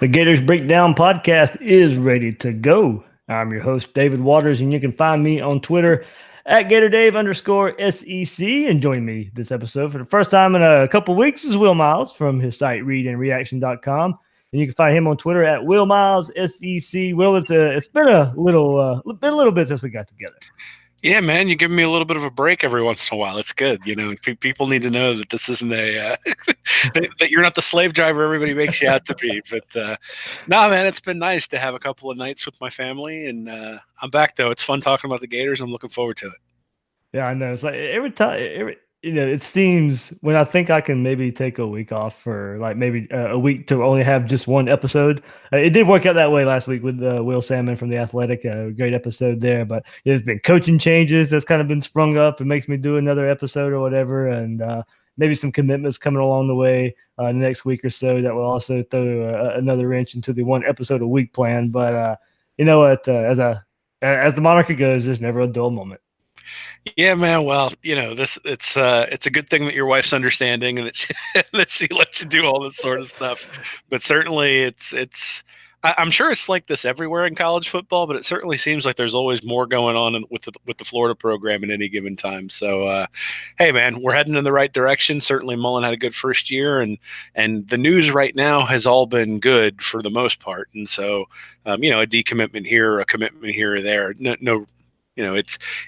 The Gators Breakdown podcast is ready to go. I'm your host, David Waters, and you can find me on Twitter at GatorDave_SEC. And joining me this episode for the first time in a couple weeks is Will Miles from his site readandreaction.com. And you can find him on Twitter at Will Miles SEC. Will, it's been a little bit since we got together. Yeah, man, you give me a little bit of a break every once in a while. It's good. People need to know that this isn't that you're not the slave driver everybody makes you out to be. But no, man, it's been nice to have a couple of nights with my family, and I'm back though. It's fun talking about the Gators. I'm looking forward to it. Yeah, I know. It's like every time, it seems when I think I can maybe take a week off for like maybe a week to only have just one episode. It did work out that way last week with Will Salmon from The Athletic. A great episode there, but there's been coaching changes that's kind of been sprung up. It makes me do another episode or whatever, and maybe some commitments coming along the way the next week or so that will also throw another wrench into the one episode a week plan. But you know what? As the monarchy goes, there's never a dull moment. Yeah, man. Well, it's a good thing that your wife's understanding and that she lets you do all this sort of stuff. But certainly, I'm sure it's like this everywhere in college football, but it certainly seems like there's always more going on with the Florida program at any given time. So, hey, man, we're heading in the right direction. Certainly, Mullen had a good first year, and the news right now has all been good for the most part. And so, a decommitment here, a commitment here or there. No,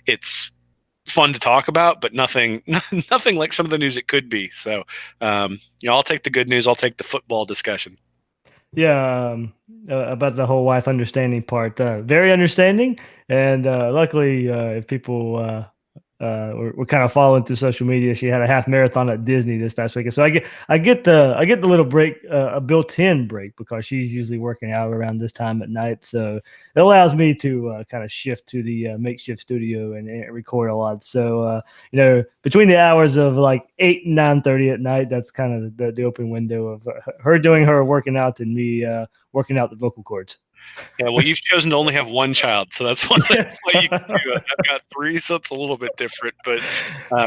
it's fun to talk about, but nothing like some of the news it could be. So, I'll take the good news. I'll take the football discussion. Yeah, about the whole wife understanding part. Very understanding, and luckily, if people we're kind of following through social media, she had a half marathon at Disney this past weekend. So I get the little break, a built-in break, because she's usually working out around this time at night. So it allows me to kind of shift to the makeshift studio and record a lot. So between the hours of like 8 and 9:30 at night, that's kind of the open window of her doing her working out and me working out the vocal cords. Yeah, well, you've chosen to only have one child, so that's why you can do it. I've got three, so it's a little bit different. But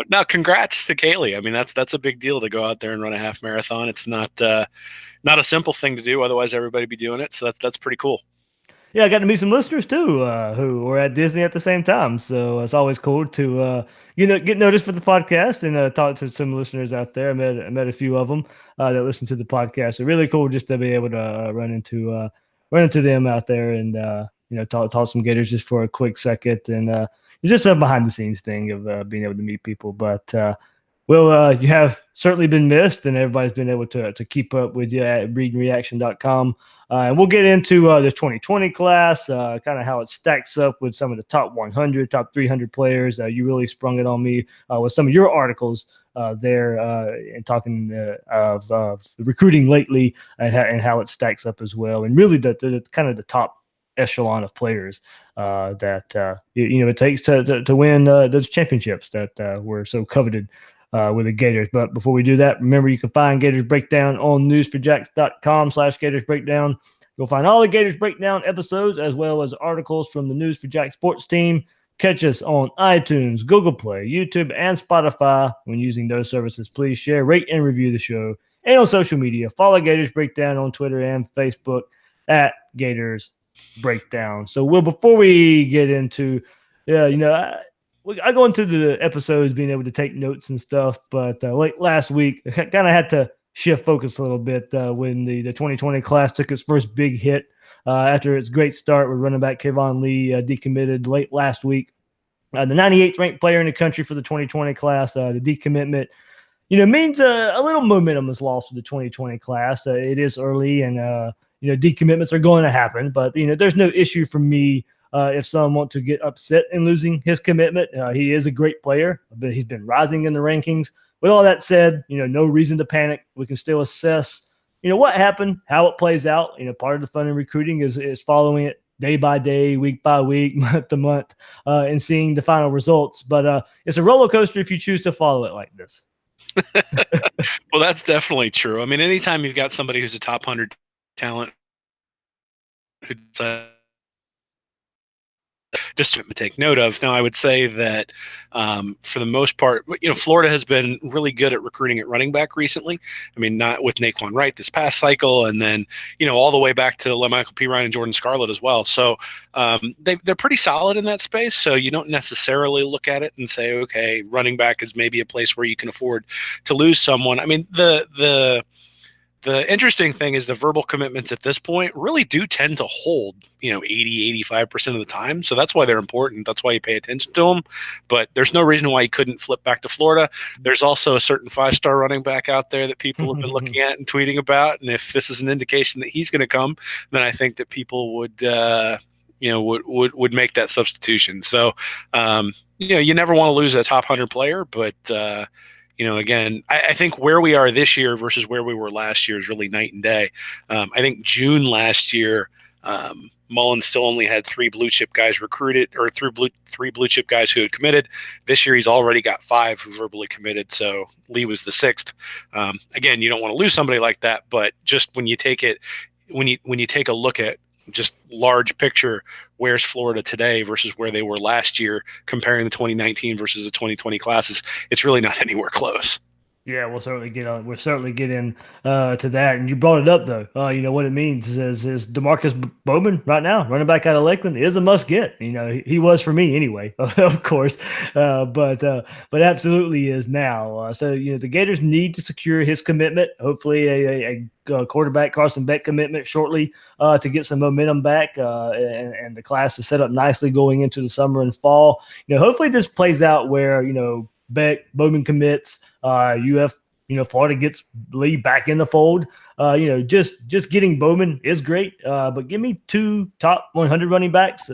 now, congrats to Kaylee. I mean, that's a big deal to go out there and run a half marathon. It's not a simple thing to do. Otherwise, everybody be doing it. So that's pretty cool. Yeah, I got to meet some listeners too who were at Disney at the same time. So it's always cool to get noticed for the podcast and talk to some listeners out there. I met a few of them that listen to the podcast. So really cool just to be able to run into them out there and talk some Gators just for a quick second, and just a behind the scenes thing of being able to meet people. But you have certainly been missed, and everybody's been able to keep up with you at readandreaction.com. And we'll get into the 2020 class, kind of how it stacks up with some of the top 100, top 300 players. You really sprung it on me with some of your articles there and talking of recruiting lately and how it stacks up as well. And really the kind of the top echelon of players that it takes to win those championships that were so coveted with the Gators. But before we do that, remember you can find Gators Breakdown on newsforjacks.com/Gators Breakdown. You'll find all the Gators Breakdown episodes as well as articles from the News for Jack sports team. Catch us on iTunes, Google Play, YouTube, and Spotify. When using those services, please share, rate, and review the show. And on social media, follow Gators Breakdown on Twitter and Facebook at Gators Breakdown. So, Will, before we get into, I go into the episodes being able to take notes and stuff, but like last week, I kind of had to shift focus a little bit when the 2020 class took its first big hit after its great start with running back Keyvone Lee decommitted late last week. The 98th ranked player in the country for the 2020 class, the decommitment, means a little momentum was lost with the 2020 class. It is early, and decommitments are going to happen, but there's no issue for me if some want to get upset in losing his commitment. He is a great player, but he's been rising in the rankings. With all that said, no reason to panic. We can still assess, what happened, how it plays out. Part of the fun in recruiting is following it day by day, week by week, month to month, and seeing the final results. But it's a roller coaster if you choose to follow it like this. Well, that's definitely true. I mean, anytime you've got somebody who's a top 100 talent who's just to take note of. Now, I would say that for the most part, Florida has been really good at recruiting at running back recently. I mean, not with Naquan Wright this past cycle, and then, all the way back to Michael P. Ryan and Jordan Scarlett as well. So they're pretty solid in that space. So you don't necessarily look at it and say, okay, running back is maybe a place where you can afford to lose someone. I mean, the interesting thing is the verbal commitments at this point really do tend to hold, 80, 85% of the time. So that's why they're important. That's why you pay attention to them. But there's no reason why you couldn't flip back to Florida. There's also a certain 5-star running back out there that people have been looking at and tweeting about. And if this is an indication that he's going to come, then I think that people would make that substitution. So, you never want to lose a top 100 player, but again, I think where we are this year versus where we were last year is really night and day. I think June last year, Mullen still only had 3 blue chip guys recruited, or 3 blue chip guys who had committed. This year, he's already got 5 who verbally committed. So Lee was the 6th. Again, you don't want to lose somebody like that, but just when you take it, when you take a look at just large picture, where's Florida today versus where they were last year, comparing the 2019 versus the 2020 classes, it's really not anywhere close. Yeah, we'll certainly get on. We'll certainly get in to that. And you brought it up though. What it means is Demarcus Boban right now, running back out of Lakeland, is a must get. He was for me anyway, of course, but absolutely is now. So the Gators need to secure his commitment. Hopefully, a quarterback Carson Beck commitment shortly to get some momentum back, and the class is set up nicely going into the summer and fall. Hopefully this plays out where Beck, Boban commits. Florida gets Lee back in the fold. Just getting Boban is great, but give me 2 top 100 running backs,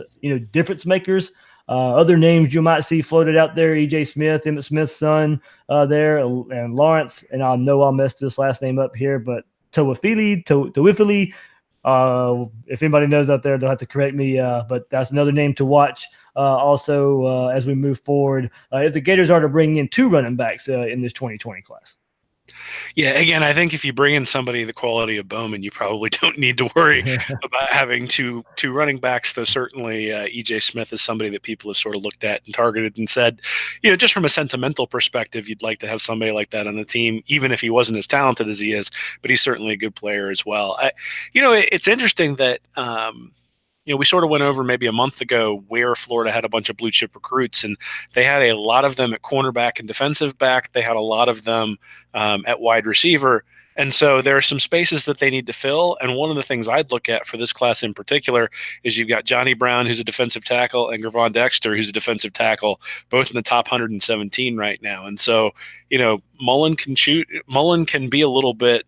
difference makers. Other names you might see floated out there: E.J. Smith, Emmitt Smith's son there, and Lawrence. And I know I'll mess this last name up here, but Towifili. If anybody knows out there, they'll have to correct me. But that's another name to watch. Also, as we move forward, if the Gators are to bring in 2 running backs in this 2020 class. Yeah, again, I think if you bring in somebody the quality of Bowman, you probably don't need to worry about having two running backs, though certainly E.J. Smith is somebody that people have sort of looked at and targeted and said, just from a sentimental perspective, you'd like to have somebody like that on the team, even if he wasn't as talented as he is, but he's certainly a good player as well. It's interesting that we sort of went over maybe a month ago where Florida had a bunch of blue chip recruits, and they had a lot of them at cornerback and defensive back. They had a lot of them at wide receiver. And so there are some spaces that they need to fill. And one of the things I'd look at for this class in particular is you've got Johnny Brown, who's a defensive tackle, and Gervon Dexter, who's a defensive tackle, both in the top 117 right now. And so, Mullen can be a little bit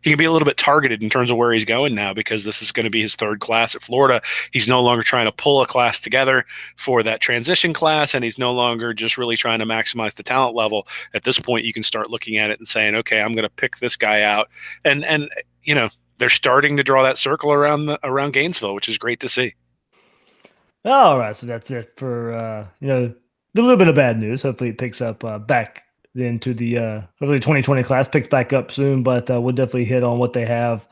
he can be a little bit targeted in terms of where he's going now, because this is going to be his 3rd class at Florida. He's no longer trying to pull a class together for that transition class, and he's no longer just really trying to maximize the talent level. At this point, you can start looking at it and saying, okay, I'm going to pick this guy out. And they're starting to draw that circle around Gainesville, which is great to see. All right, so that's it for a little bit of bad news. Hopefully it picks up back into the hopefully 2020 class picks back up soon, but we'll definitely hit on what they have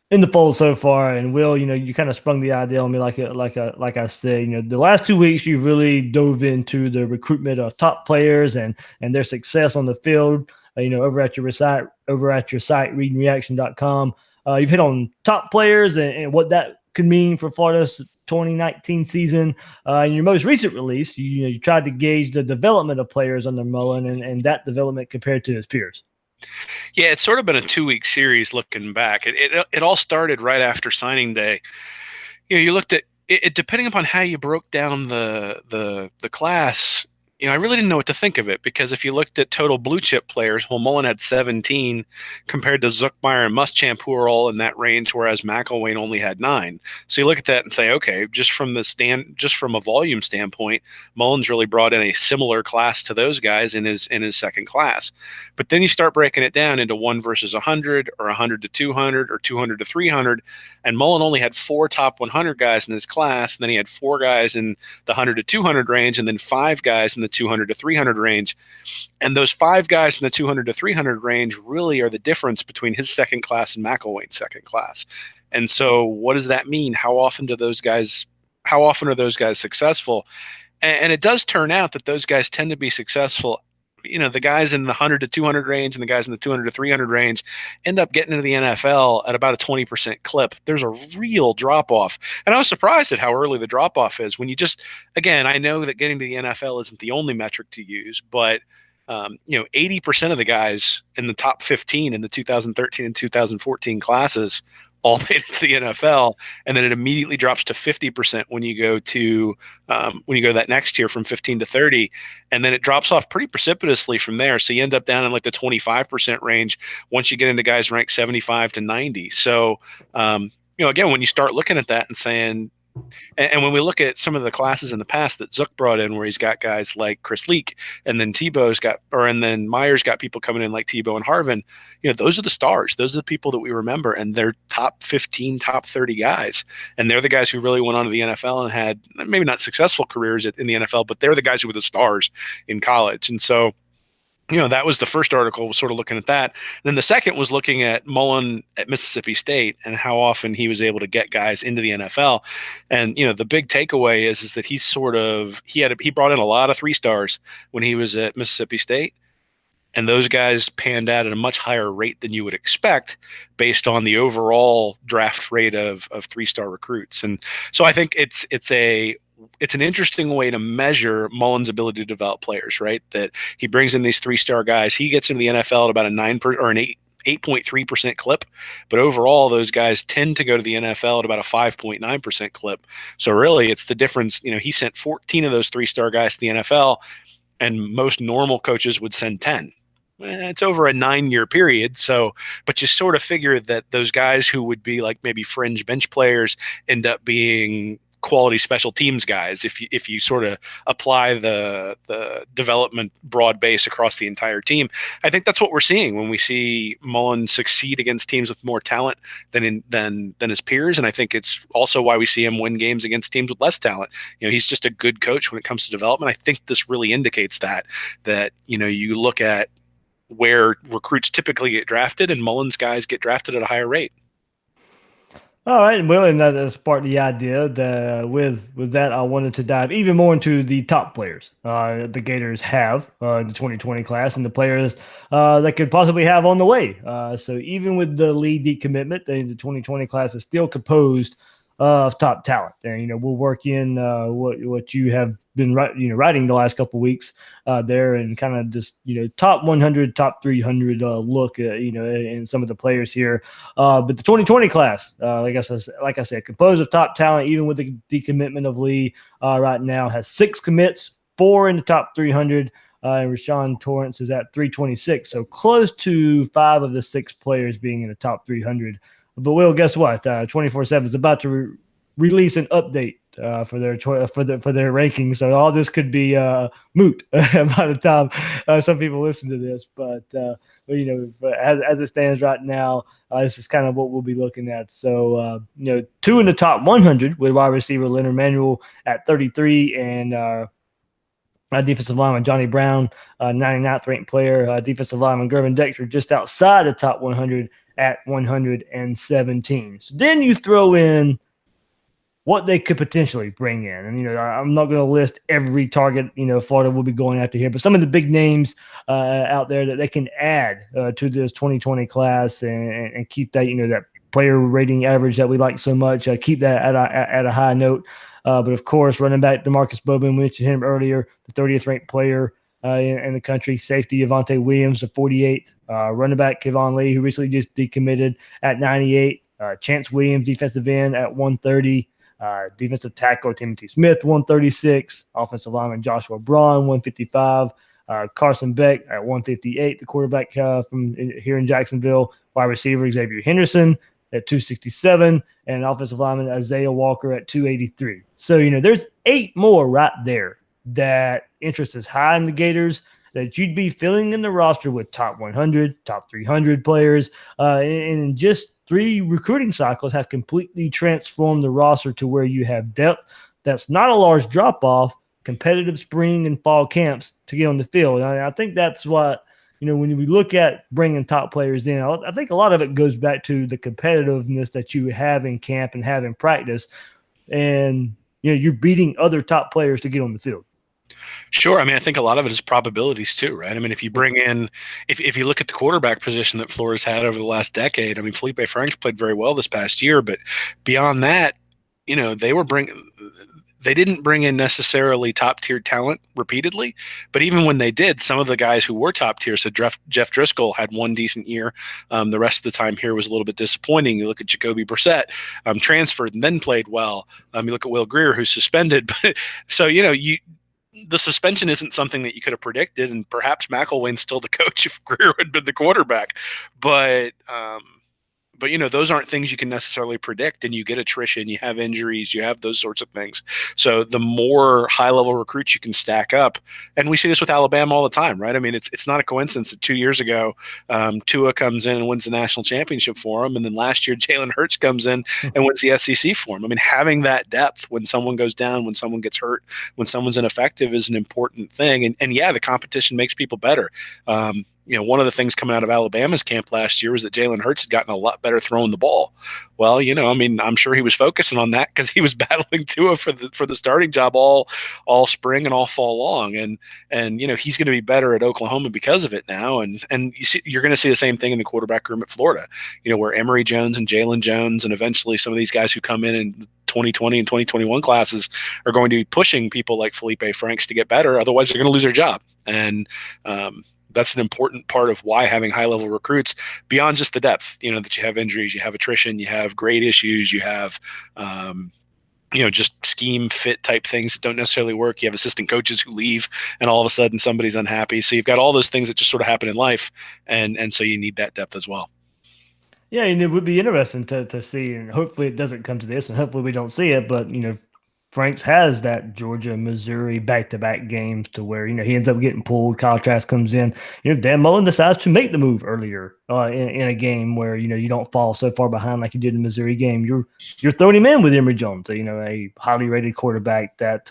in the fold so far. And Will, you kind of sprung the idea on me, like I said, the last 2 weeks you've really dove into the recruitment of top players and their success on the field. Over at your site, readingreaction.com. You've hit on top players and what that could mean for Florida's 2019 season. In your most recent release, you tried to gauge the development of players under Mullen and that development compared to his peers. Yeah, it's sort of been a 2-week series looking back. It all started right after signing day. You looked at it depending upon how you broke down the class. I really didn't know what to think of it, because if you looked at total blue chip players, well, Mullen had 17 compared to Zuckmeyer and Muschamp, who are all in that range, whereas McElwain only had 9. So you look at that and say, okay, just from a volume standpoint, Mullen's really brought in a similar class to those guys in his 2nd class. But then you start breaking it down into 1 versus 100, or 100 to 200, or 200 to 300, and Mullen only had 4 top 100 guys in his class, and then he had 4 guys in the 100 to 200 range, and then 5 guys in the 200 to 300 range. And those 5 guys in the 200 to 300 range really are the difference between his 2nd class and McElwain's 2nd class. And so what does that mean? How often do those guys how often are those guys successful? And it does turn out that those guys tend to be successful. The guys in the 100 to 200 range and the guys in the 200 to 300 range end up getting into the NFL at about a 20% clip. There's a real drop off. And I was surprised at how early the drop off is when you just, again, I know that getting to the NFL isn't the only metric to use, but 80% of the guys in the top 15 in the 2013 and 2014 classes all made it to the NFL, and then it immediately drops to 50% when you go that next year from 15 to 30, and then it drops off pretty precipitously from there. So you end up down in like the 25% range once you get into guys ranked 75 to 90. So again, when you start looking at that and saying, and when we look at some of the classes in the past that Zook brought in, where he's got guys like Chris Leak, and then and then Myers got people coming in like Tebow and Harvin, those are the stars. Those are the people that we remember, and they're top 15, top 30 guys. And they're the guys who really went on to the NFL and had maybe not successful careers in the NFL, but they're the guys who were the stars in college. And so, that was the first article, was sort of looking at that. And then the second was looking at Mullen at Mississippi State and how often he was able to get guys into the NFL. And, the big takeaway is that he brought in a lot of 3-stars when he was at Mississippi State. And those guys panned out at a much higher rate than you would expect based on the overall draft rate of 3-star recruits. And so I think it's an interesting way to measure Mullen's ability to develop players, right? That he brings in these 3-star guys. He gets into the NFL at about an 8.3% clip, but overall those guys tend to go to the NFL at about a 5.9% clip. So really it's the difference. He sent 14 of those 3-star guys to the NFL, and most normal coaches would send 10. It's over a 9-year period. So, but you sort of figure that those guys who would be like maybe fringe bench players end up being quality special teams guys if you sort of apply the development broad base across the entire team. I think that's what we're seeing when we see Mullen succeed against teams with more talent than his peers, and I think it's also why we see him win games against teams with less talent. He's just a good coach when it comes to development. I think this really indicates that you look at where recruits typically get drafted, and Mullen's guys get drafted at a higher rate. All right, well, and that sparked the idea that with that, I wanted to dive even more into the top players the Gators have in the 2020 class, and the players that could possibly have on the way. So even with the Lee decommitment, the 2020 class is still composed of top talent. And we'll work in what you have been writing the last couple of weeks there, and kind of just top 100, top 300 look at in some of the players here. But the 2020 class, like I said, composed of top talent, even with the decommitment of Lee, right now has 6 commits, 4 in the top 300. And Rashawn Torrance is at 326, so close to 5 of the 6 players being in the top 300. But Will, guess what? 24/7 is about to release an update for their rankings, so all this could be moot by the time some people listen to this. But as it stands right now, this is kind of what we'll be looking at. So 2 in the top 100 with wide receiver Leonard Manuel at 33, and defensive lineman Johnny Brown, 99th ranked player. Defensive lineman Gervin Dexter just outside the top 100 at 117. So then you throw in what they could potentially bring in. And, I'm not going to list every target, Florida will be going after here, but some of the big names out there that they can add to this 2020 class and keep that, that player rating average that we like so much, keep that at a high note. But of course, running back DeMarcus Boban, we mentioned him earlier, the 30th ranked player in the country. Safety Javonte Williams, the 48th. Running back Keyvone Lee, who recently just decommitted, at 98. Chance Williams, defensive end, at 130. Defensive tackle Timothy Smith, 136. Offensive lineman Joshua Braun, 155. Carson Beck at 158. The quarterback from here in Jacksonville. Wide receiver Xavier Henderson at 267. And offensive lineman Isaiah Walker at 283. So, there's 8 more right there that interest is high in the Gators, that you'd be filling in the roster with top 100, top 300 players. And just 3 recruiting cycles have completely transformed the roster to where you have depth. That's not a large drop-off, competitive spring and fall camps to get on the field. And I think that's what, when we look at bringing top players in, I think a lot of it goes back to the competitiveness that you have in camp and have in practice. And you're beating other top players to get on the field. Sure. I mean, I think a lot of it is probabilities too, right? I mean, if you bring in, if you look at the quarterback position that Florida's had over the last decade, I mean, Felipe Franks played very well this past year, but beyond that, they didn't bring in necessarily top tier talent repeatedly, but even when they did, some of the guys who were top tier, so Jeff Driscoll had one decent year. The rest of the time here was a little bit disappointing. You look at Jacoby Brissett, transferred and then played well. You look at Will Greer, who's suspended. So, the suspension isn't something that you could have predicted, and perhaps McElwain's still the coach if Greer had been the quarterback. But those aren't things you can necessarily predict, and you get attrition, you have injuries, you have those sorts of things. So the more high-level recruits you can stack up, and we see this with Alabama all the time, right? I mean, it's not a coincidence that 2 years ago, Tua comes in and wins the national championship for him, and then last year Jalen Hurts comes in and wins the SEC for him. I mean, having that depth when someone goes down, when someone gets hurt, when someone's ineffective is an important thing. And yeah, the competition makes people better. One of the things coming out of Alabama's camp last year was that Jalen Hurts had gotten a lot better throwing the ball. Well, I'm sure he was focusing on that because he was battling Tua for the starting job all spring and all fall long, and he's going to be better at Oklahoma because of it now. And you're going to see the same thing in the quarterback room at Florida, where Emory Jones and Jalen Jones and eventually some of these guys who come in 2020 and 2021 classes are going to be pushing people like Felipe Franks to get better. Otherwise, they're going to lose their job. And that's an important part of why having high-level recruits, beyond just the depth, that you have injuries, you have attrition, you have grade issues, you have, just scheme fit type things that don't necessarily work. You have assistant coaches who leave and all of a sudden somebody's unhappy. So you've got all those things that just sort of happen in life. And so you need that depth as well. Yeah, and it would be interesting to see, and hopefully it doesn't come to this, and hopefully we don't see it, but, Franks has that Georgia, Missouri back-to-back games to where, he ends up getting pulled. Kyle Trask comes in. Dan Mullen decides to make the move earlier in a game where, you don't fall so far behind like you did in the Missouri game. You're throwing him in with Emory Jones, a highly rated quarterback that,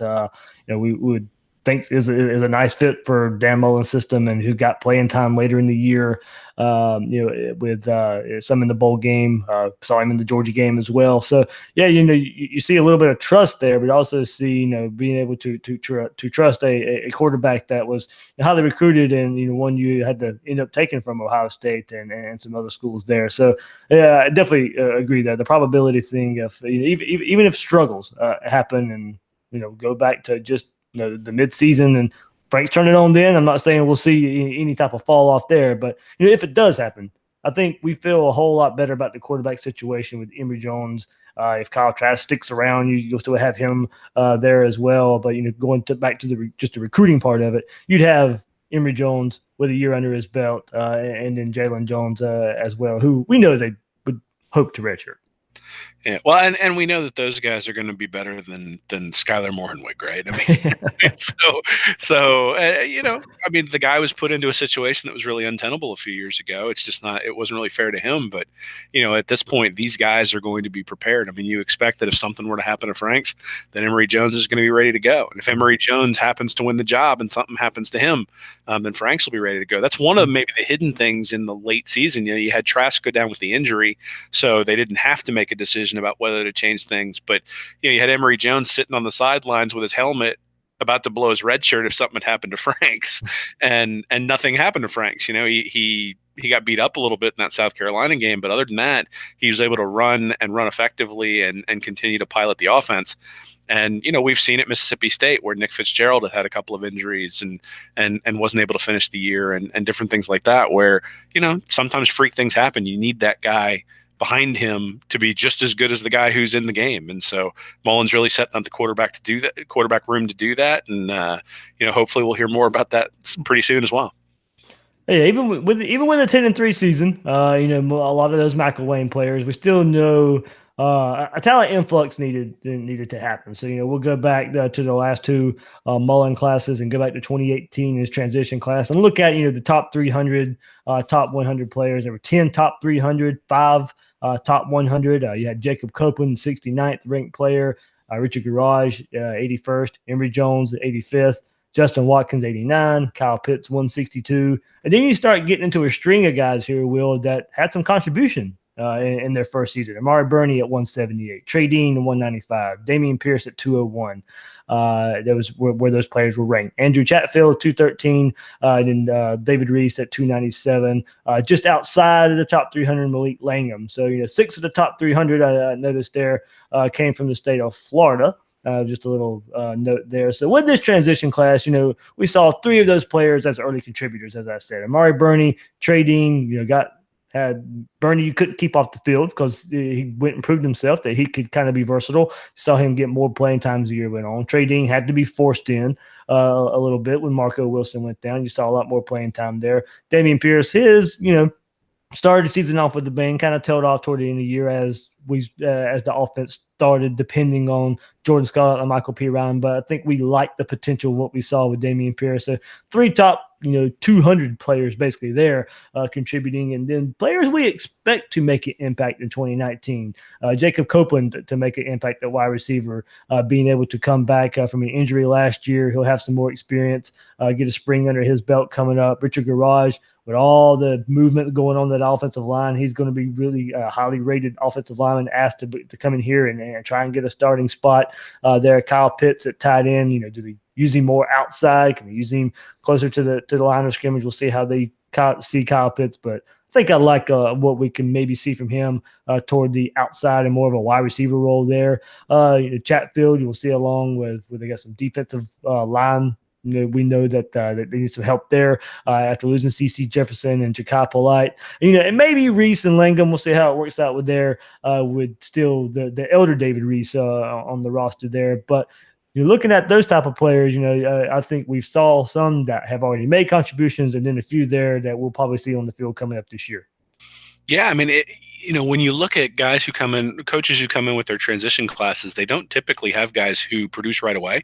we would think is a nice fit for Dan Mullen's system and who got playing time later in the year, with some in the bowl game, saw him in the Georgia game as well. So yeah, you see a little bit of trust there, but also see, being able to trust a quarterback that was highly recruited and, one you had to end up taking from Ohio State and some other schools there. So yeah, I definitely agree that the probability thing of, even if struggles happen and, go back to just, the midseason and Franks turn it on then. I'm not saying we'll see any type of fall off there, but if it does happen, I think we feel a whole lot better about the quarterback situation with Emory Jones. If Kyle Trask sticks around, you'll still have him there as well. But going back to just the recruiting part of it, you'd have Emory Jones with a year under his belt, and then Jalen Jones as well, who we know they would hope to redshirt. Yeah, well, and we know that those guys are going to be better than Skylar Morenweg, right? I mean, so I mean, the guy was put into a situation that was really untenable a few years ago. It's just not. It wasn't really fair to him. But at this point, these guys are going to be prepared. I mean, you expect that if something were to happen to Franks, then Emory Jones is going to be ready to go. And if Emory Jones happens to win the job and something happens to him, then Franks will be ready to go. That's one of maybe the hidden things in the late season. You had Trask go down with the injury, so they didn't have to make a decision about whether to change things. But you had Emory Jones sitting on the sidelines with his helmet about to blow his red shirt if something had happened to Franks, and nothing happened to Franks. He got beat up a little bit in that South Carolina game, but other than that, he was able to run effectively and continue to pilot the offense. And we've seen at Mississippi State where Nick Fitzgerald had a couple of injuries and wasn't able to finish the year and different things like that, where sometimes freak things happen. You need that guy behind him to be just as good as the guy who's in the game. And so Mullen's really setting up the quarterback room to do that. And, hopefully we'll hear more about that pretty soon as well. Yeah, even with the 10-3 season, a lot of those McElwain players, we still know a talent influx needed to happen. So, we'll go back to the last two Mullen classes and go back to 2018, his transition class, and look at, the top 300, top 100 players. There were 10 top 300, 5 top 100. You had Jacob Copeland, 69th ranked player, Richard Garage, 81st, Emory Jones, 85th, Justin Watkins, 89, Kyle Pitts, 162. And then you start getting into a string of guys here, Will, that had some contribution in their first season. Amari Burney at 178, Trey Dean at 195, Damian Pierce at 201. That was where those players were ranked. Andrew Chatfield 213, and then David Reese at 297. Just outside of the top 300, Malik Langham. So 6 of the top 300 I noticed there came from the state of Florida. Just a little note there. So with this transition class, we saw 3 of those players as early contributors, as I said. Amari Burney, Trey Dean, had Burney you couldn't keep off the field because he went and proved himself that he could kind of be versatile. You saw him get more playing time as the year went on. Trey Dean had to be forced in a little bit when Marco Wilson went down. You saw a lot more playing time there. Damien Pierce, started the season off with a bang, kind of tailed off toward the end of the year as the offense started depending on Jordan Scott and Michael P. Ryan. But I think we liked the potential of what we saw with Damian Pierce. So 3 top 200 players basically there contributing, and then players we expect to make an impact in 2019. Jacob Copeland to make an impact at wide receiver, being able to come back from an injury last year. He'll have some more experience, get a spring under his belt coming up. Richard Garage, with all the movement going on that offensive line, he's going to be really highly rated offensive lineman asked to come in here and try and get a starting spot there. Kyle Pitts at tight end, do they use him more outside? Can they use him closer to the line of scrimmage? We'll see how they see Kyle Pitts, but I think I like what we can maybe see from him toward the outside and more of a wide receiver role there. Chatfield, you'll see along with they got some defensive line. We know that they need some help there after losing C.C. Jefferson and Ja'Kai Polite. And maybe Reese and Langham. We'll see how it works out with with still the elder David Reese on the roster there. But you're looking at those type of players. I think we saw some that have already made contributions, and then a few there that we'll probably see on the field coming up this year. Yeah, I mean, when you look at guys who come in, coaches who come in with their transition classes, they don't typically have guys who produce right away.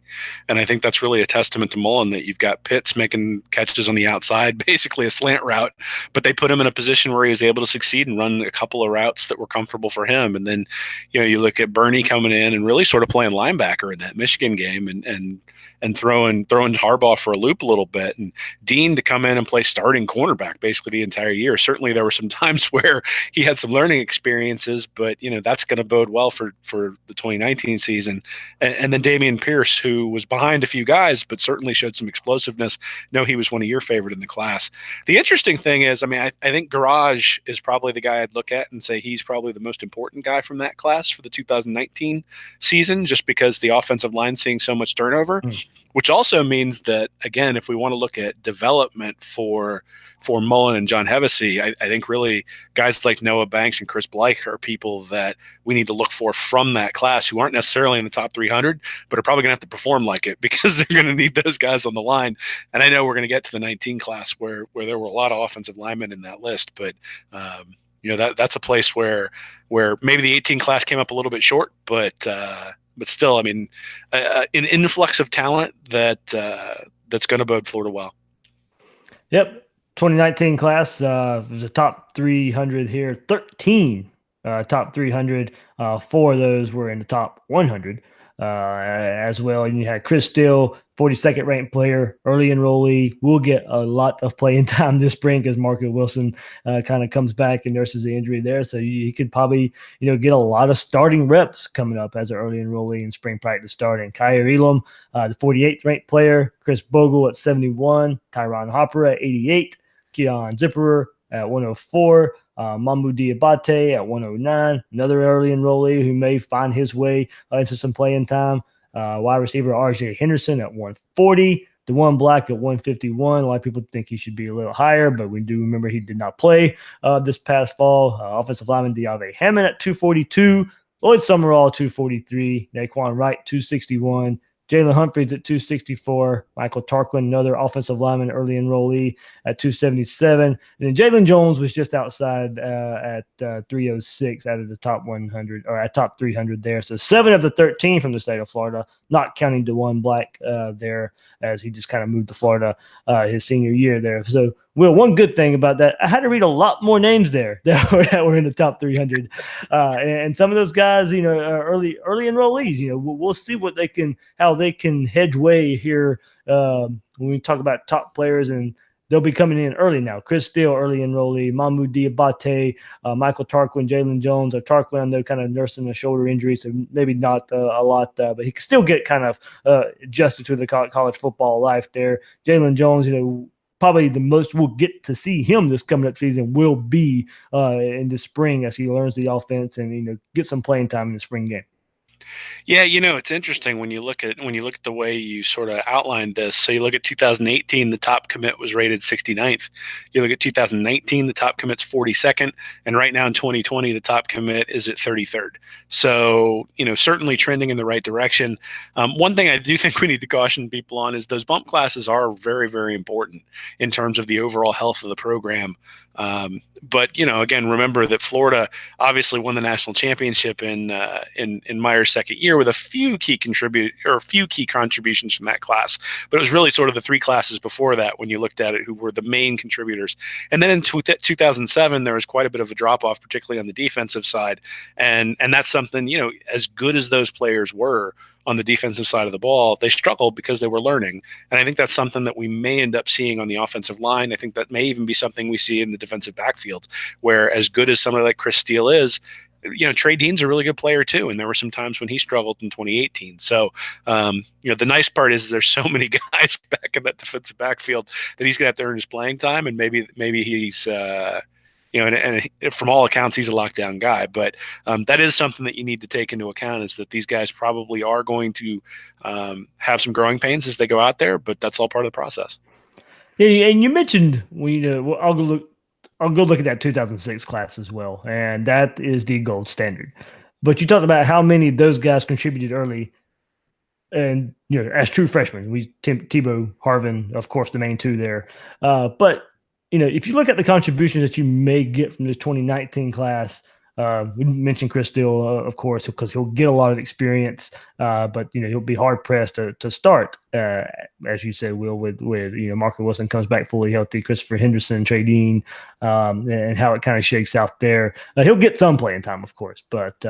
And I think that's really a testament to Mullen that you've got Pitts making catches on the outside, basically a slant route, but they put him in a position where he was able to succeed and run a couple of routes that were comfortable for him. And then, you look at Burney coming in and really sort of playing linebacker in that Michigan game and throwing Harbaugh for a loop a little bit, and Dean to come in and play starting cornerback basically the entire year. Certainly there were some times where he had some learning experiences, but that's going to bode well for the 2019 season. And then Damian Pierce, who was behind a few guys, but certainly showed some explosiveness. He was one of your favorite in the class. The interesting thing is, I think Garage is probably the guy I'd look at and say he's probably the most important guy from that class for the 2019 season, just because the offensive line seeing so much turnover, which also means that, again, if we want to look at development for Mullen and John Hevesy, I think really guys like Noah Banks and Chris Bleich are people that we need to look for from that class who aren't necessarily in the top 300, but are probably going to have to perform like it because they're going to need those guys on the line. And I know we're going to get to the 19 class where there were a lot of offensive linemen in that list, but that's a place where maybe the 18 class came up a little bit short, but still, an influx of talent that's going to bode Florida well. Yep. 2019 class, there's a top 300 here, 13 top 300. 4 of those were in the top 100 as well. And you had Chris Steele, 42nd ranked player, early enrollee, will get a lot of playing time this spring as Marco Wilson kind of comes back and nurses the injury there. So he could probably, get a lot of starting reps coming up as an early enrollee in spring practice starting. Kyer Elam, the 48th ranked player, Chris Bogle at 71, Tyron Hopper at 88, Keon Zipperer at 104, Mamou Diabate at 109, another early enrollee who may find his way into some playing time. Wide receiver RJ Henderson at 140, DeJuan Black at 151. A lot of people think he should be a little higher, but we do remember he did not play this past fall. Offensive lineman De'Ave Hammond at 242, Lloyd Summerall 243, Naquan Wright 261, Jalen Humphreys at 264, Michael Tarquin, another offensive lineman, early enrollee at 277. And then Jalen Jones was just outside at 306 out of the top 100 or at top 300 there. So 7 of the 13 from the state of Florida, not counting DeJuan Black there as he just kind of moved to Florida his senior year there. So, Will, one good thing about that, I had to read a lot more names there that were in the top 300. And some of those guys, are early enrollees. We'll see how they can hedge way here when we talk about top players and they'll be coming in early now. Chris Steele, early enrollee, Mamu Diabate, Michael Tarquin, Jalen Jones. Tarquin, I know, kind of nursing a shoulder injury, so maybe not a lot, but he can still get kind of adjusted to the college football life there. Jalen Jones, probably the most we'll get to see him this coming up season will be in the spring as he learns the offense and get some playing time in the spring game. Yeah, it's interesting when you look at the way you sort of outlined this. So you look at 2018, the top commit was rated 69th. You look at 2019, the top commit's 42nd, and right now in 2020, the top commit is at 33rd. So certainly trending in the right direction. One thing I do think we need to caution people on is those bump classes are very, very important in terms of the overall health of the program. But again, remember that Florida obviously won the national championship in Meyer's second year with a few key contributions from that class. But it was really sort of the three classes before that when you looked at it who were the main contributors. And then in 2007, there was quite a bit of a drop off, particularly on the defensive side. And that's something, as good as those players were on the defensive side of the ball, they struggled because they were learning. And I think that's something that we may end up seeing on the offensive line. I think that may even be something we see in the defensive backfield, where as good as somebody like Chris Steele is, Trey Dean's a really good player too. And there were some times when he struggled in 2018. So, the nice part is there's so many guys back in that defensive backfield that he's going to have to earn his playing time. And maybe he's, and from all accounts, he's a lockdown guy. But that is something that you need to take into account, is that these guys probably are going to have some growing pains as they go out there, but that's all part of the process. Yeah, and you mentioned I'll go look at that 2006 class as well, and that is the gold standard. But you talked about how many of those guys contributed early, and as true freshmen, Tebow, Harvin, of course, the main two there. But if you look at the contributions that you may get from this 2019 class, we mentioned Chris Steele, of course, because he'll get a lot of experience, but he'll be hard pressed to start, as you said, Will, with Marco Wilson comes back fully healthy, Christopher Henderson, Trey Dean, and how it kind of shakes out there. He'll get some playing time, of course, but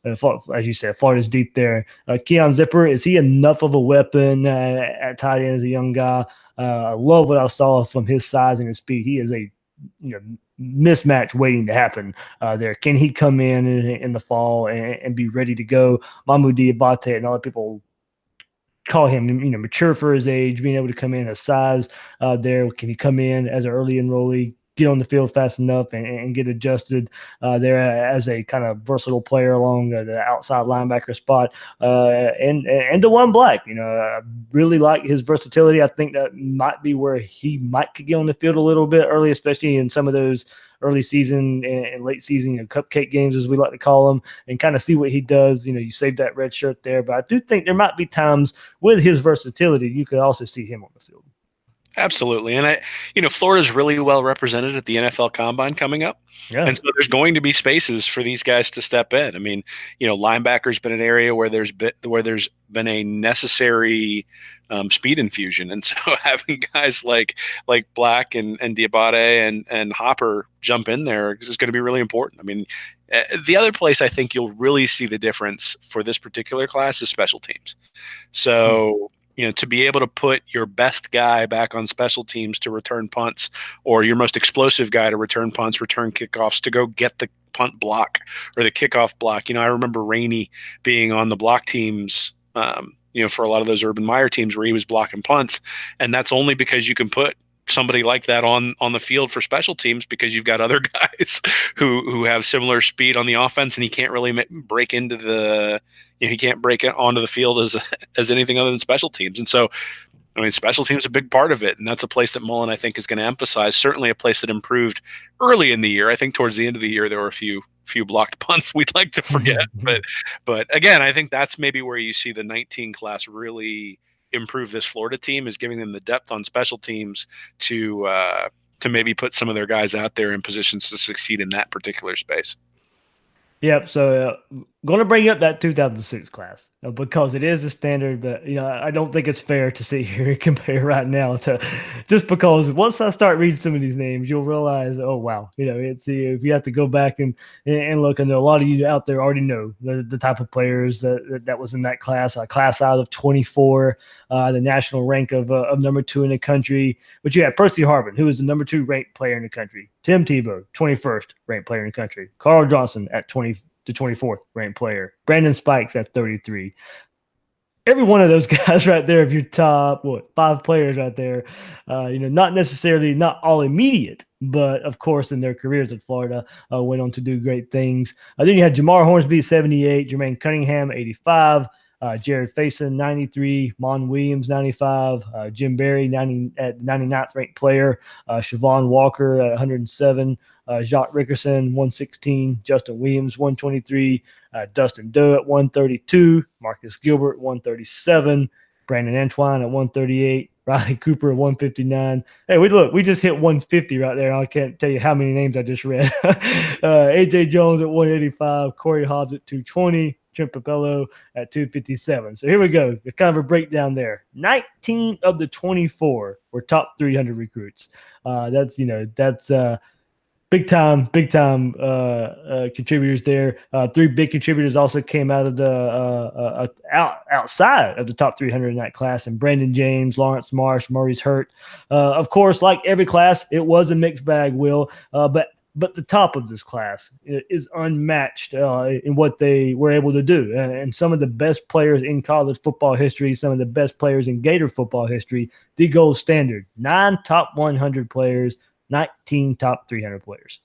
as you said, Florida's deep there. Keon Zipper, is he enough of a weapon at tight end as a young guy? I love what I saw from his size and his speed. He is a mismatch waiting to happen there. Can he come in the fall and be ready to go? Mamu Diabate and other people call him mature for his age, being able to come in as size there. Can he come in as an early enrollee, get on the field fast enough and get adjusted there as a kind of versatile player along the outside linebacker spot, and DeJuan Black, I really like his versatility. I think that might be where he might could get on the field a little bit early, especially in some of those early season and late season cupcake games, as we like to call them, and kind of see what he does. You save that red shirt there, but I do think there might be times with his versatility you could also see him on the field. Absolutely. And Florida's really well represented at the NFL Combine coming up. Yeah. And so there's going to be spaces for these guys to step in. I mean, linebacker's been an area where there's been a necessary speed infusion. And so having guys like Black and Diabate and Hopper jump in there is going to be really important. I mean, the other place I think you'll really see the difference for this particular class is special teams. So, to be able to put your best guy back on special teams to return punts, or your most explosive guy to return punts, return kickoffs, to go get the punt block or the kickoff block. I remember Rainey being on the block teams, for a lot of those Urban Meyer teams where he was blocking punts. And that's only because you can put somebody like that on the field for special teams, because you've got other guys who have similar speed on the offense, and he can't really break into he can't break it onto the field as anything other than special teams. And so, I mean, special teams is a big part of it, and that's a place that Mullen, I think, is going to emphasize. Certainly a place that improved early in the year. I think towards the end of the year there were a few blocked punts we'd like to forget, but again, I think that's maybe where you see the 19 class really improve this Florida team, is giving them the depth on special teams to maybe put some of their guys out there in positions to succeed in that particular space. Yep. So going to bring up that 2006 class because it is the standard, but I don't think it's fair to sit here and compare right now to just because once I start reading some of these names, you'll realize, oh wow, it's if you have to go back and look, and a lot of you out there already know the type of players that was in that class, a class out of 24, the national rank of number 2 in the country. But you had Percy Harvin, who was the number 2 ranked player in the country. Tim Tebow, 21st ranked player in the country. Carl Johnson at 24th ranked player. Brandon Spikes at 33. Every one of those guys right there, of your top 5 players right there, not all immediate, but of course in their careers at Florida went on to do great things. Then you had Jamar Hornsby 78, Jermaine Cunningham 85, Jared Faison 93, Mon Williams 95, Jim Berry 90 at 99th ranked player, Siobhan Walker at 107. Jacques Rickerson, 116, Justin Williams, 123, Dustin Doe at 132, Marcus Gilbert, 137, Brandon Antoine at 138, Riley Cooper at 159. Hey, we just hit 150 right there. I can't tell you how many names I just read. AJ Jones at 185, Corey Hobbs at 220, Trent Papello at 257. So here we go. It's kind of a breakdown there. 19 of the 24 were top 300 recruits. That's big time contributors there. 3 big contributors also came out of the outside of the top 300 in that class, and Brandon James, Lawrence Marsh, Maurice Hurt. Of course, like every class, it was a mixed bag, Will. But the top of this class is unmatched in what they were able to do. And some of the best players in college football history, some of the best players in Gator football history, the gold standard. 9 top 100 players, 19 top 300 players.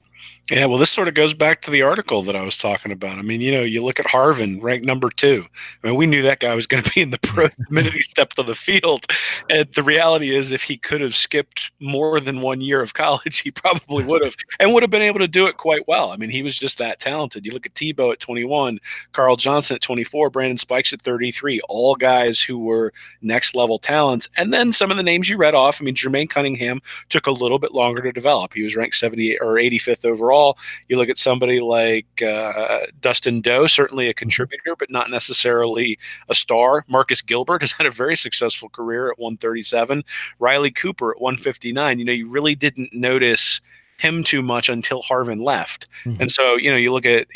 Yeah, well, this sort of goes back to the article that I was talking about. I mean, you look at Harvin, ranked number 2. I mean, we knew that guy was going to be in the pros the minute he stepped on the field. And the reality is, if he could have skipped more than 1 year of college, he probably would have, and would have been able to do it quite well. I mean, he was just that talented. You look at Tebow at 21, Carl Johnson at 24, Brandon Spikes at 33, all guys who were next-level talents. And then some of the names you read off, I mean, Jermaine Cunningham took a little bit longer to develop. He was ranked 78 or 85th overall. You look at somebody like Dustin Doe, certainly a contributor, but not necessarily a star. Marcus Gilbert has had a very successful career at 137. Riley Cooper at 159. You really didn't notice him too much until Harvin left. Mm-hmm. And so, you look at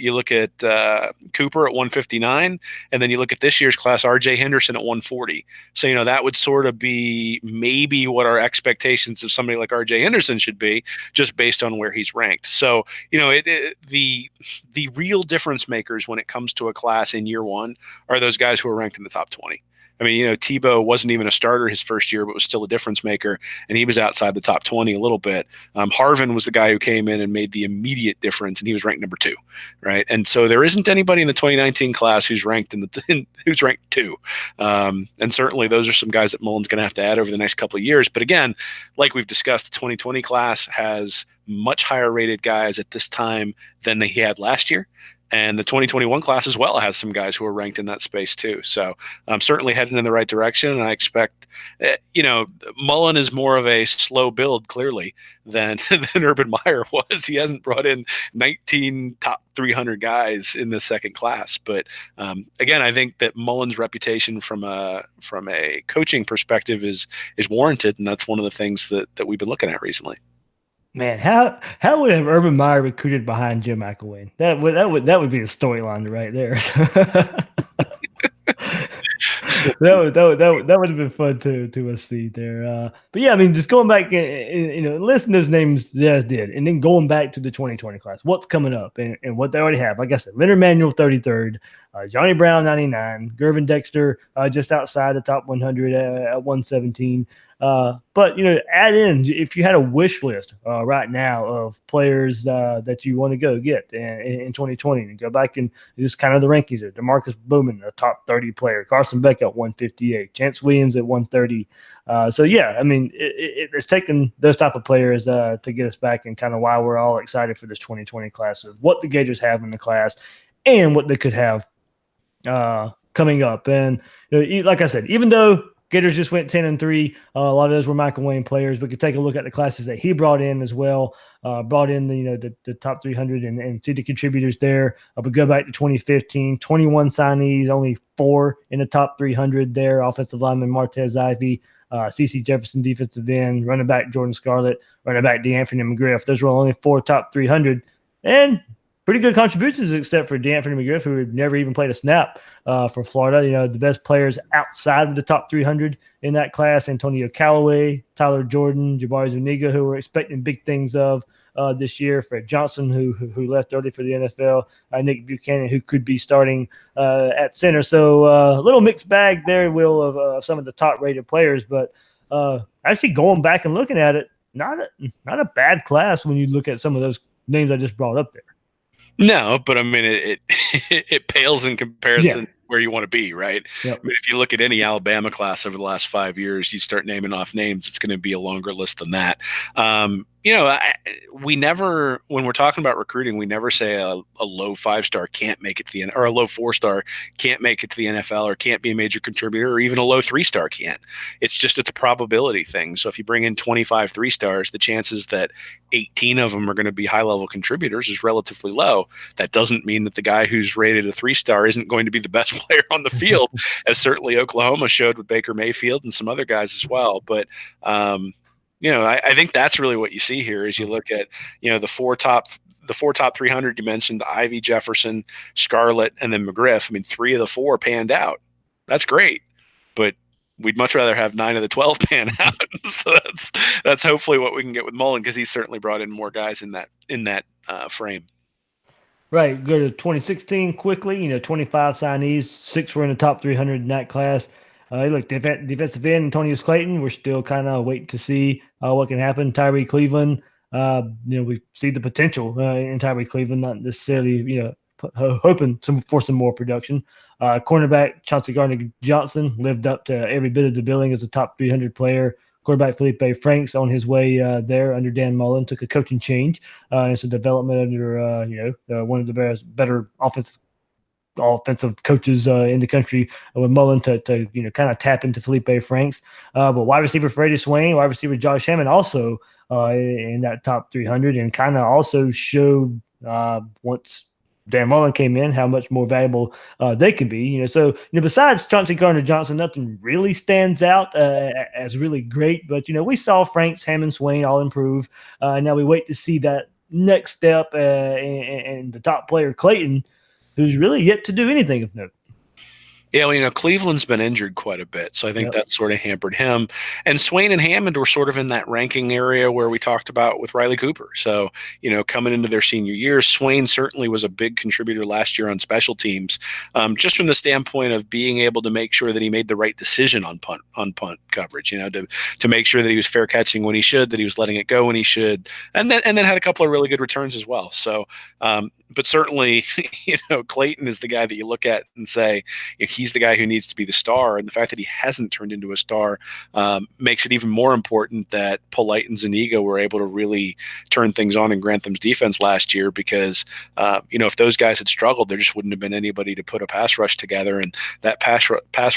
Cooper at 159, and then you look at this year's class, RJ Henderson at 140. So, that would sort of be maybe what our expectations of somebody like RJ Henderson should be, just based on where he's ranked. So, the real difference makers when it comes to a class in year one are those guys who are ranked in the top 20. I mean, Tebow wasn't even a starter his first year, but was still a difference maker, and he was outside the top 20 a little bit. Harvin was the guy who came in and made the immediate difference, and he was ranked number 2, right? And so there isn't anybody in the 2019 class who's ranked who's ranked 2. And certainly those are some guys that Mullen's going to have to add over the next couple of years. But again, like we've discussed, the 2020 class has much higher rated guys at this time than he had last year. And the 2021 class as well has some guys who are ranked in that space too. So I'm certainly heading in the right direction. And I expect, Mullen is more of a slow build, clearly, than Urban Meyer was. He hasn't brought in 19 top 300 guys in the second class. But again, I think that Mullen's reputation from a coaching perspective is warranted. And that's one of the things that we've been looking at recently. Man, how would have Urban Meyer recruited behind Jim McElwain? That would be a storyline right there. that would have been fun to see there. But yeah, I mean, just going back and listing those names as did, and then going back to the 2020 class, what's coming up and what they already have. Like I said, Leonard Manuel 33rd, Johnny Brown 99, Gervin Dexter just outside the top 100 at 117. But add in, if you had a wish list right now of players that you want to go get in 2020, and go back and just kind of the rankings there. DeMarcus Bowman, a top 30 player. Carson Beck at 158. Chance Williams at 130. So yeah, I mean, it's taken those type of players to get us back, and kind of why we're all excited for this 2020 class of what the Gators have in the class and what they could have coming up. And like I said, even though Gators just went 10-3. A lot of those were Michael Wayne players. We could take a look at the classes that he brought in as well. Brought in the top 300 and see the contributors there. We go back to 2015, 21 signees, only 4 in the top 300 there. Offensive lineman Martez Ivy, CC Jefferson defensive end, running back Jordan Scarlett, running back DeAnthony McGriff. Those were only 4 top 300. And pretty good contributions, except for DeAnthony McGriff, who had never even played a snap for Florida. The best players outside of the top 300 in that class: Antonio Callaway, Tyler Jordan, Jabari Zuniga, who we're expecting big things of this year. Fred Johnson, who left early for the NFL. Nick Buchanan, who could be starting at center. So a little mixed bag there, Will, of some of the top-rated players. But actually going back and looking at it, not a bad class when you look at some of those names I just brought up there. No, but I mean, it pales in comparison where you want to be, right? Yep. I mean, if you look at any Alabama class over the last 5 years, you start naming off names, it's going to be a longer list than that. We never, when we're talking about recruiting, we never say a low 5-star can't make it to the or a low 4-star can't make it to the NFL or can't be a major contributor, or even a low 3-star can't. It's a probability thing. So if you bring in 25 3-stars, the chances that 18 of them are going to be high-level contributors is relatively low. That doesn't mean that the guy who's rated a 3-star isn't going to be the best player on the field, as certainly Oklahoma showed with Baker Mayfield and some other guys as well. But I think that's really what you see here is you look at, the four top 300 you mentioned, Ivy, Jefferson, Scarlett, and then McGriff. I mean, 3 of the 4 panned out. That's great, but we'd much rather have 9 of the 12 pan out. So that's hopefully what we can get with Mullen, because he's certainly brought in more guys in that frame. Right. Go to 2016 quickly. 25 signees, 6 were in the top 300 in that class. Look, defensive end Antonius Clayton. We're still kind of waiting to see what can happen. Tyree Cleveland. We see the potential in Tyree Cleveland, not necessarily hoping for some more production. Cornerback Chauncey Gardiner Johnson lived up to every bit of the billing as a top 300 player. Quarterback Felipe Franks on his way there under Dan Mullen took a coaching change. It's a development under one of the better offensive coaches in the country with Mullen to kind of tap into Felipe Franks. But wide receiver Freddie Swain, wide receiver Josh Hammond also in that top 300, and kind of also showed once Dan Mullen came in how much more valuable they can be. So besides Chauncey Gardner Johnson, nothing really stands out as really great. But we saw Franks, Hammond, Swain all improve. Now we wait to see that next step and the top player Clayton, who's really yet to do anything of note. Yeah, well, Cleveland's been injured quite a bit, so I think that sort of hampered him. And Swain and Hammond were sort of in that ranking area where we talked about with Riley Cooper. So, coming into their senior year, Swain certainly was a big contributor last year on special teams, just from the standpoint of being able to make sure that he made the right decision on punt coverage. To make sure that he was fair catching when he should, that he was letting it go when he should, and then had a couple of really good returns as well. So, but certainly, Clayton is the guy that you look at and say, he's the guy who needs to be the star. And the fact that he hasn't turned into a star makes it even more important that Polite and Zuniga were able to really turn things on in Grantham's defense last year, because, if those guys had struggled, there just wouldn't have been anybody to put a pass rush together. And that pass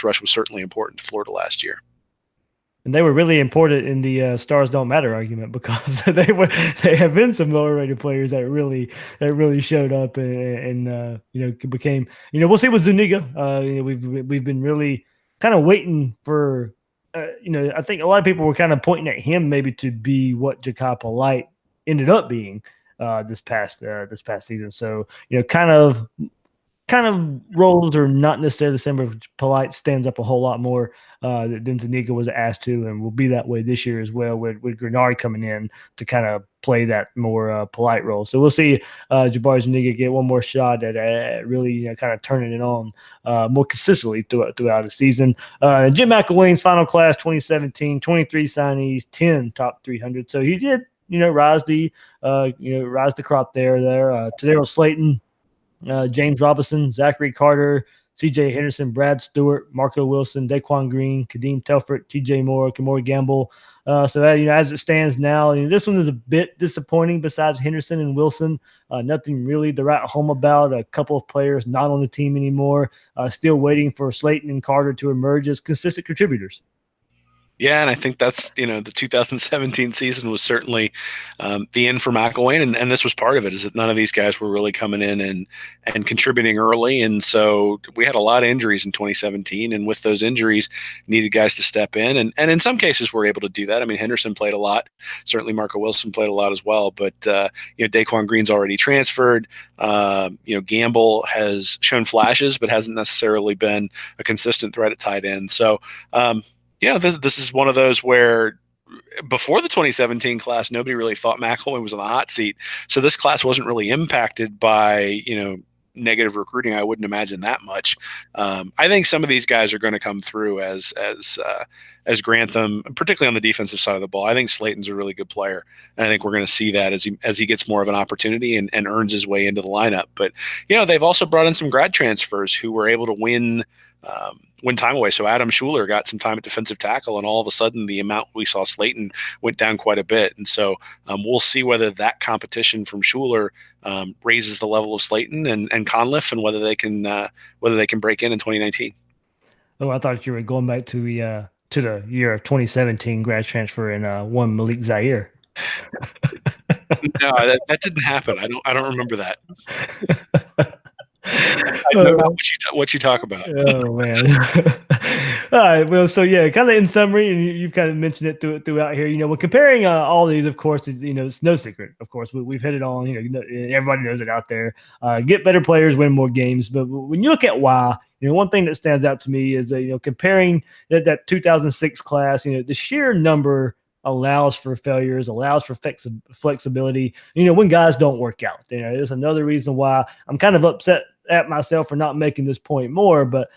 rush was certainly important to Florida last year. And they were really important in the stars don't matter argument, because they have been some lower rated players that really showed up and became, we'll see with Zuniga. We've been really kind of waiting for, I think a lot of people were kind of pointing at him maybe to be what Ja'Kai Polite ended up being this past season. So, kind of roles are not necessarily the same, but Polite stands up a whole lot more than Zuniga was asked to, and will be that way this year as well with Grenard coming in to kind of play that more Polite role. So we'll see Jabari Zuniga get one more shot at really kind of turning it on more consistently throughout the season. Jim McElwain's final class 2017, 23 signees, 10 top 300. So he did rise the crop there. Tadarius Slayton, James Robinson, Zachary Carter, C.J. Henderson, Brad Stewart, Marco Wilson, Daquan Green, Kadeem Telford, T.J. Moore, Kamori Gamble. So that, as it stands now, this one is a bit disappointing besides Henderson and Wilson. Nothing really to write home about. A couple of players not on the team anymore. Still waiting for Slayton and Carter to emerge as consistent contributors. Yeah, and I think that's, the 2017 season was certainly the end for McElwain, and this was part of it, is that none of these guys were really coming in and contributing early, and so we had a lot of injuries in 2017, and with those injuries, needed guys to step in, and in some cases we're able to do that. I mean, Henderson played a lot, certainly Marco Wilson played a lot as well, but Daquan Green's already transferred. Gamble has shown flashes, but hasn't necessarily been a consistent threat at tight end. So. This is one of those where before the 2017 class, nobody really thought McElwain was on the hot seat. So this class wasn't really impacted by, negative recruiting. I wouldn't imagine that much. I think some of these guys are going to come through as Grantham, particularly on the defensive side of the ball. I think Slayton's a really good player, and I think we're going to see that as he gets more of an opportunity and earns his way into the lineup. But they've also brought in some grad transfers who were able to win time away. So Adam Schuler got some time at defensive tackle, and all of a sudden the amount we saw Slayton went down quite a bit. And so we'll see whether that competition from Schuler raises the level of Slayton and Conliff, and whether they can break in 2019. Oh, I thought you were going back to the year of 2017 grad transfer and one Malik Zaire. No, that didn't happen. I don't remember that. I know what you talk about. Oh man! All right. Well, so yeah, kind of in summary, and you've kind of mentioned it throughout here. When comparing all these, of course, it's no secret. Of course, we've hit it on. Everybody knows it out there. Get better players, win more games. But when you look at why, one thing that stands out to me is comparing that 2006 class. The sheer number allows for failures, allows for flexibility. When guys don't work out, there's another reason why I'm kind of upset at myself for not making this point more, but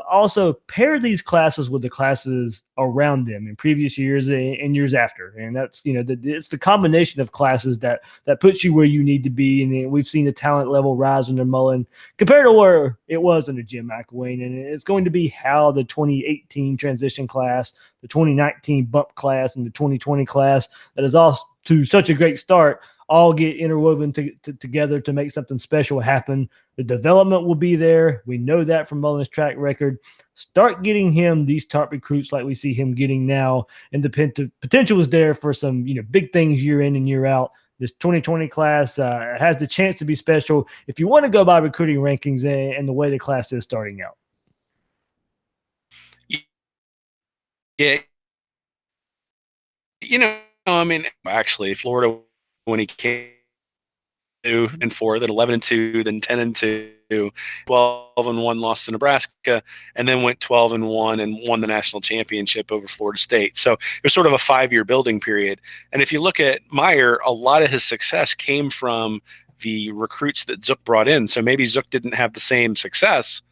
also pair these classes with the classes around them in previous years and years after, and that's it's the combination of classes that puts you where you need to be. And we've seen the talent level rise under Mullen compared to where it was under Jim McElwain, and it's going to be how the 2018 transition class, the 2019 bump class, and the 2020 class that is off to such a great start all get interwoven together to make something special happen. The development will be there. We know that from Mullen's track record. Start getting him these top recruits like we see him getting now, and the potential is there for some big things year in and year out. This 2020 class has the chance to be special if you want to go by recruiting rankings and the way the class is starting out. Yeah. Actually, Florida, when he came 2-4, then 11-2, then 10-2, 12-1, lost to Nebraska, and then went 12-1 and won the national championship over Florida State. So it was sort of a 5-year building period. And if you look at Meyer, a lot of his success came from the recruits that Zook brought in. So maybe Zook didn't have the same success,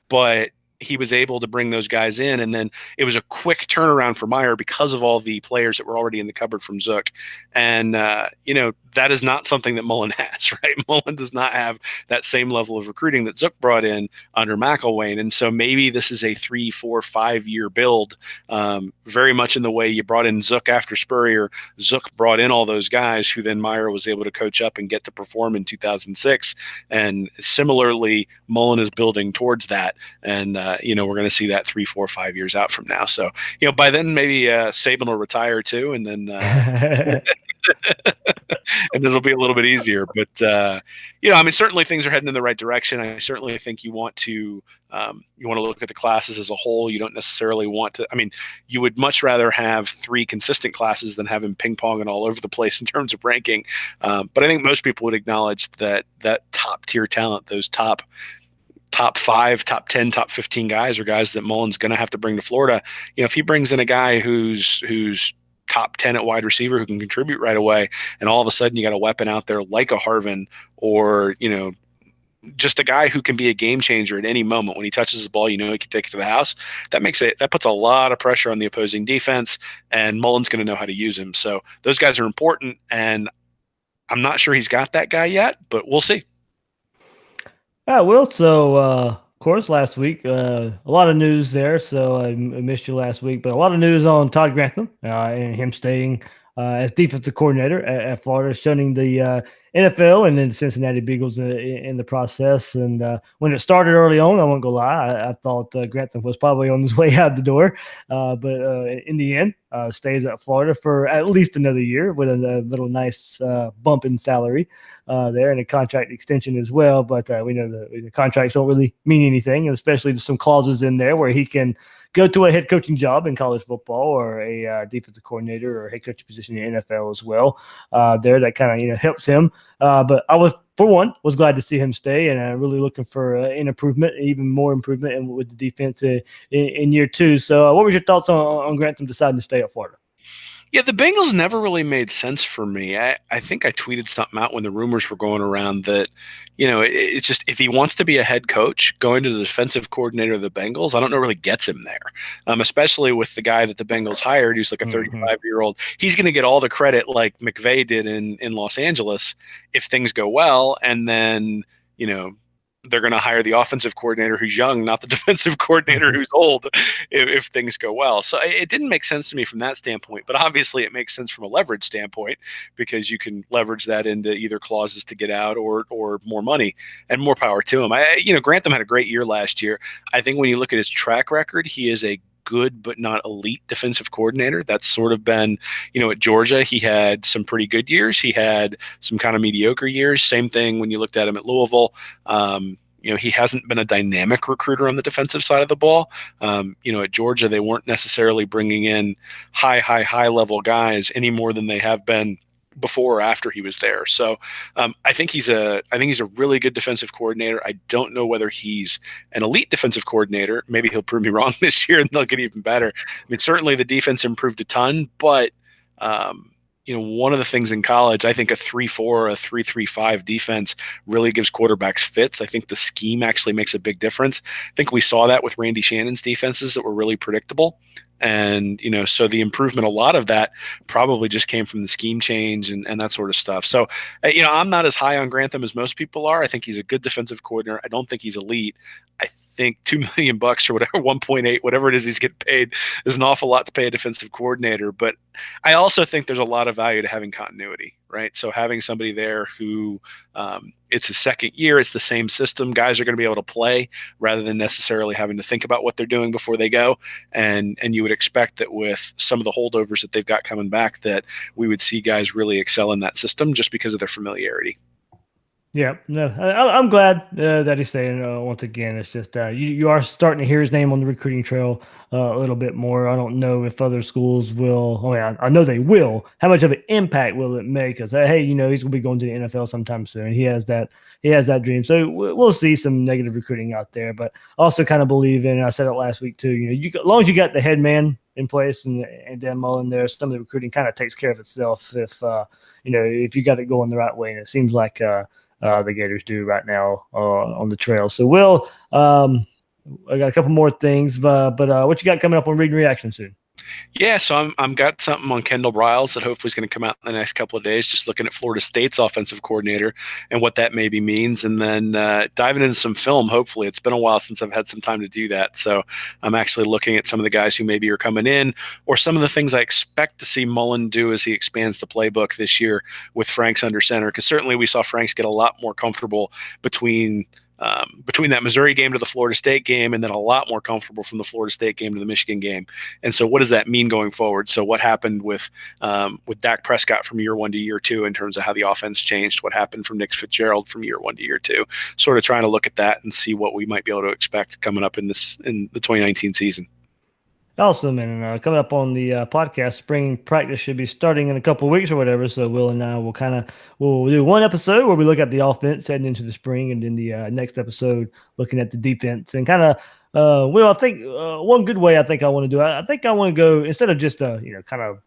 but he was able to bring those guys in, and then it was a quick turnaround for Meyer because of all the players that were already in the cupboard from Zook. And, that is not something that Mullen has, right? Mullen does not have that same level of recruiting that Zook brought in under McElwain. And so maybe this is a 3, 4, 5-year build, very much in the way you brought in Zook after Spurrier. Zook brought in all those guys who then Meyer was able to coach up and get to perform in 2006. And similarly, Mullen is building towards that. And, we're going to see that 3, 4, 5 years out from now. So, by then maybe Saban will retire too. And then, and it'll be a little bit easier. But, certainly things are heading in the right direction. I certainly think you want to look at the classes as a whole. You don't necessarily want to, you would much rather have 3 consistent classes than have them ping-ponging all over the place in terms of ranking. But I think most people would acknowledge that top tier talent, those top 5, top 10, top 15 guys are guys that Mullen's going to have to bring to Florida. If he brings in a guy who's top 10 at wide receiver who can contribute right away, and all of a sudden you got a weapon out there like a Harvin, or just a guy who can be a game changer at any moment. When he touches the ball, he can take it to the house. That puts a lot of pressure on the opposing defense, and Mullen's going to know how to use him. So those guys are important, and I'm not sure he's got that guy yet, but we'll see. All right, Will. So, of course, last week, a lot of news there. So I missed you last week, but a lot of news on Todd Grantham and him staying as defensive coordinator at Florida, shunning the NFL and then Cincinnati Bengals in the process. And when it started early on, I won't go lie, I thought Grantham was probably on his way out the door. But in the end, stays at Florida for at least another year with a little nice bump in salary there and a contract extension as well. But we know the contracts don't really mean anything, especially some clauses in there where he can go to a head coaching job in college football or a defensive coordinator or head coaching position in the NFL as well. There that kind of helps him. But I was, for one, was glad to see him stay, and really looking for an improvement, even more improvement with the defense in year two. So, what was your thoughts on Grantham deciding to stay at Florida? Yeah, the Bengals never really made sense for me. I think I tweeted something out when the rumors were going around that, it's just if he wants to be a head coach, going to the defensive coordinator of the Bengals, I don't know really gets him there. Especially with the guy that the Bengals hired, who's like a 35-year-old. He's going to get all the credit like McVay did in Los Angeles if things go well, and then they're going to hire the offensive coordinator who's young, not the defensive coordinator who's old, if things go well. So it didn't make sense to me from that standpoint, but obviously it makes sense from a leverage standpoint because you can leverage that into either clauses to get out or more money, and more power to him. Grantham had a great year last year. I think when you look at his track record, he is a good but not elite defensive coordinator. That's sort of been, at Georgia, he had some pretty good years. He had some kind of mediocre years. Same thing when you looked at him at Louisville. He hasn't been a dynamic recruiter on the defensive side of the ball. At Georgia, they weren't necessarily bringing in high level guys any more than they have been before or after he was there. So I think he's a really good defensive coordinator. I don't know whether he's an elite defensive coordinator. Maybe he'll prove me wrong this year and they'll get even better. I mean, certainly the defense improved a ton, but one of the things in college, I think a 3-4 or a 3-3-5 defense really gives quarterbacks fits. I think the scheme actually makes a big difference. I think we saw that with Randy Shannon's defenses that were really predictable. And, so the improvement, a lot of that probably just came from the scheme change and that sort of stuff. So, I'm not as high on Grantham as most people are. I think he's a good defensive coordinator. I don't think he's elite. I think $2 million or whatever, 1.8, whatever it is he's getting paid is an awful lot to pay a defensive coordinator. But I also think there's a lot of value to having continuity, right? So having somebody there who it's his second year, it's the same system. Guys are going to be able to play rather than necessarily having to think about what they're doing before they go. And you would expect that with some of the holdovers that they've got coming back, that we would see guys really excel in that system just because of their familiarity. Yeah, no, I'm glad that he's staying. Once again, it's just you are starting to hear his name on the recruiting trail a little bit more. I don't know if other schools will. I know they will. How much of an impact will it make? Because hey, he's going to be going to the NFL sometime soon. He has that dream. So we'll see some negative recruiting out there. But also kind of believe in. And I said it last week too. As long as you got the head man in place and Dan Mullen there, some of the recruiting kind of takes care of itself. If you got it going the right way, and it seems like. The Gators do right now on the trail. So I got a couple more things, but what you got coming up on Read and Reaction soon? Yeah, so I'm got something on Kendall Briles that hopefully is going to come out in the next couple of days, just looking at Florida State's offensive coordinator and what that maybe means, and then diving into some film, hopefully. It's been a while since I've had some time to do that, so I'm actually looking at some of the guys who maybe are coming in or some of the things I expect to see Mullen do as he expands the playbook this year with Franks under center, because certainly we saw Franks get a lot more comfortable between that Missouri game to the Florida State game, and then a lot more comfortable from the Florida State game to the Michigan game. And so what does that mean going forward? So what happened with Dak Prescott from year one to year two in terms of how the offense changed? What happened from Nick Fitzgerald from year one to year two? Sort of trying to look at that and see what we might be able to expect coming up in the 2019 season. Awesome, and coming up on the podcast, spring practice should be starting in a couple of weeks or whatever. So Will and I will we'll do one episode where we look at the offense heading into the spring, and then the next episode looking at the defense and kind of. I think one good way I think I want to do it. I think I want to go instead of just kind of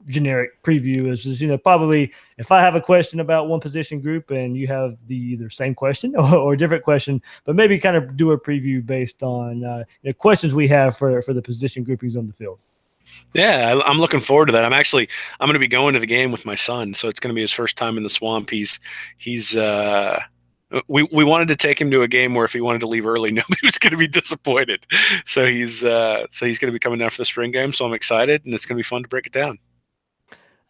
generic preview is just, probably if I have a question about one position group and you have the either same question or a different question, but maybe kind of do a preview based on questions we have for the position groupings on the field. Yeah, I'm looking forward to that. I'm going to be going to the game with my son, so it's going to be his first time in the swamp. We wanted to take him to a game where if he wanted to leave early, nobody was going to be disappointed. So he's going to be coming down for the spring game. So I'm excited, and it's going to be fun to break it down.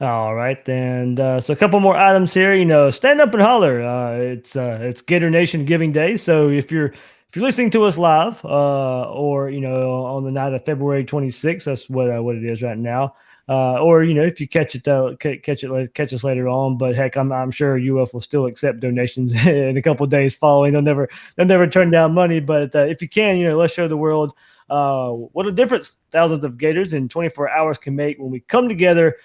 All right, and so a couple more items here. Stand up and holler. It's Gator Nation Giving Day. So if you're listening to us live, or on the night of February 26th, that's what it is right now. Or if you catch it catch us later on. But heck, I'm sure UF will still accept donations in a couple of days following. They'll never turn down money. But if you can, let's show the world what a difference thousands of Gators in 24 hours can make when we come together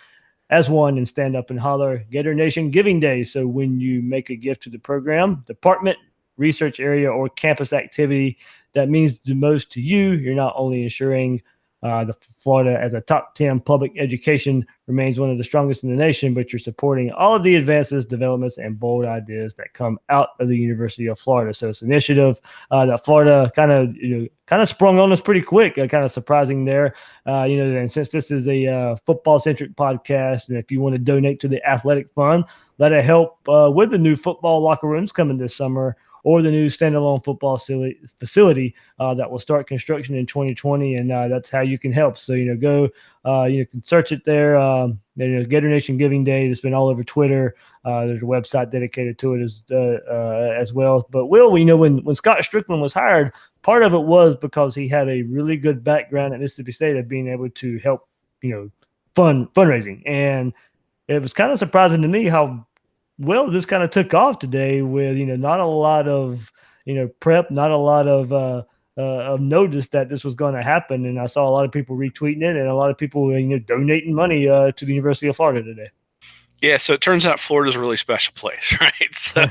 as one and stand up and holler. Gator Nation Giving Day. So when you make a gift to the program, department, research area, or campus activity that means the most to you, you're not only ensuring the Florida as a top 10 public education remains one of the strongest in the nation, but you're supporting all of the advances, developments, and bold ideas that come out of the University of Florida. So it's an initiative that Florida kind of sprung on us pretty quick, kind of surprising there. And since this is a football-centric podcast, and if you want to donate to the athletic fund, let it help with the new football locker rooms coming this summer, or the new standalone football facility that will start construction in 2020, and that's how you can help. So go, you can search it there. Gator Nation Giving Day. It's been all over Twitter. There's a website dedicated to it as well. But Will, when Scott Strickland was hired, part of it was because he had a really good background at Mississippi State of being able to help, fundraising, and it was kind of surprising to me how well this kind of took off today with not a lot of prep, not a lot of notice that this was going to happen, and I saw a lot of people retweeting it and a lot of people donating money to the University of Florida today. Yeah, so it turns out Florida's a really special place, right? So,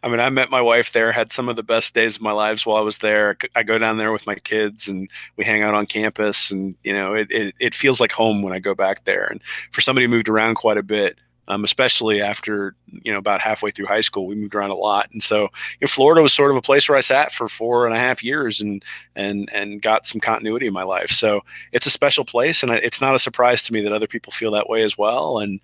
I mean, I met my wife there, had some of the best days of my lives while I was there. I go down there with my kids, and we hang out on campus, and it feels like home when I go back there. And for somebody who moved around quite a bit, especially after about halfway through high school, we moved around a lot, and so Florida was sort of a place where I sat for 4.5 years and got some continuity in my life. So it's a special place, and it's not a surprise to me that other people feel that way as well. And